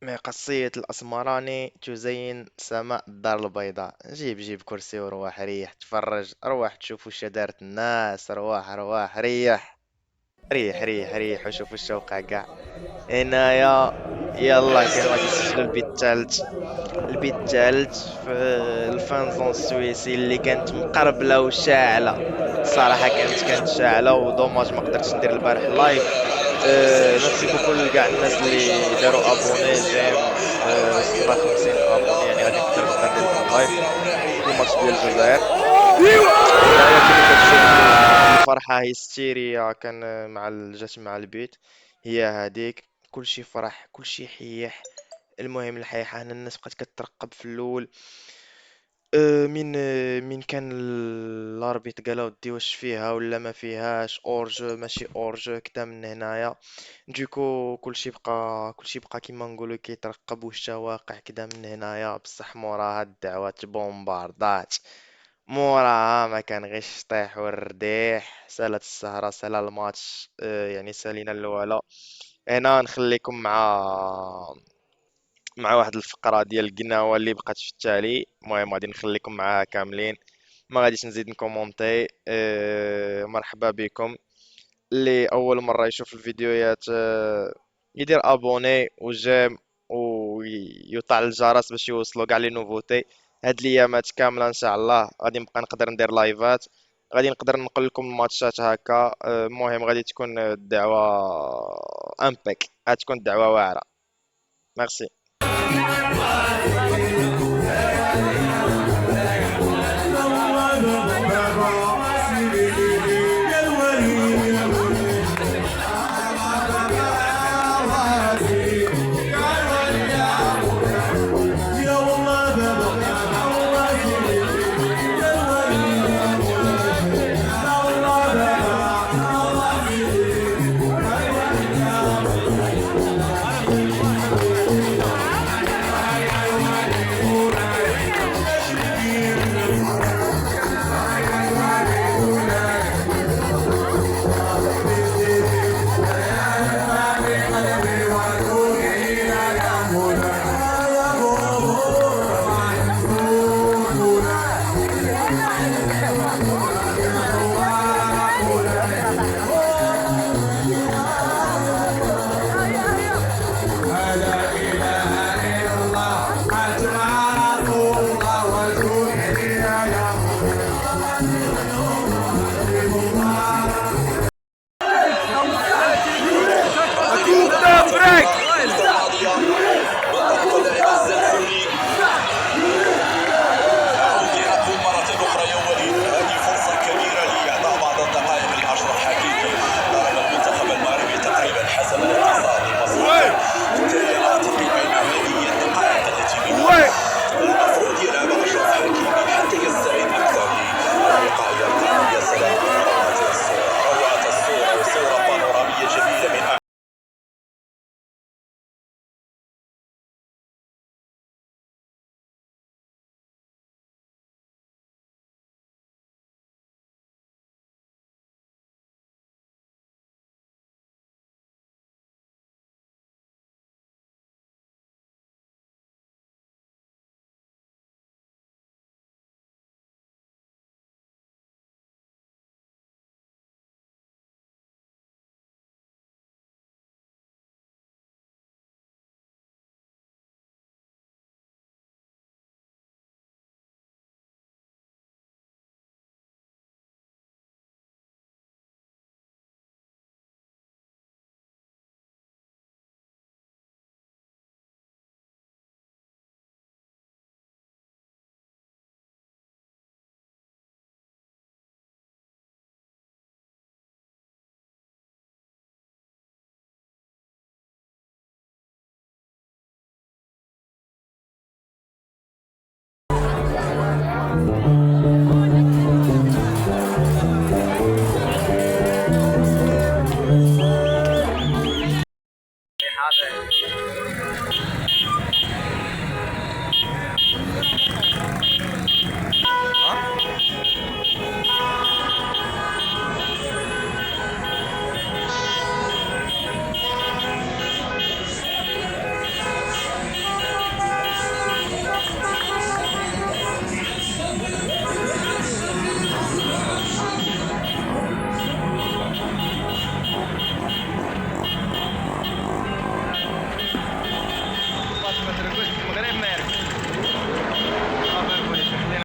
قصية الأسمراني تزين سماء الدار البيضاء. جيب كرسي وروح ريح تفرج، روح تشوف وش دارت الناس، روح ريح وشوف وش وقع قاع هنايا. يلا كانوا غادي يسجلوا البيت الثالث في الفانزون السويسي اللي كانت مقربلة وشاعلة. الصراحة كانت شاعلة، ودوماج ما قدرتش ندير البارح لايف. ميرسي بوكو لكاع الناس اللي داروا ابوني جيم. وصلنا 50 ابوني، يعني غادي نبدا ندير لكم اللايف في الماتش ديال الجزائر. هنايا كما كتشوفوا الفرحة هيستيريا كان جات مع البيت. هي هذيك، كلشي فرح كلشي حيح. المهم الحيحة هنا الناس بقات كترقب في الاول. من كان الاربيت قالوا ودي واش فيها ولا ما فيهاش اورج ماشي اورج كدا من هنايا. دوكو كلشي بقى كيما نقولوا كيترقب واش واقع كدا من هنايا. بصح موراها الدعوات بومباردات، موراها ما كان غير الشطيح والرديح. سالت السهرة سال الماتش، يعني سالينا الولا. هنا نخليكم مع واحد الفقرة ديال القناوة اللي بقات في التالي. المهم غادي نخليكم معاها كاملين، ما غاديش نزيد نكومونتي. مرحبا بكم. اللي اول مرة يشوف الفيديوهات يدير ابوني وجيم ويطع الجرس باش يوصلوا كاع لي نوفوتي. هاد الايامات كاملة ان شاء الله غادي نبقى نقدر ندير لايفات، غادي نقدر ننقل لكم الماتشات هكا. المهم غادي تكون الدعوة امبيك، غتكون الدعوة واعرة. ميرسي.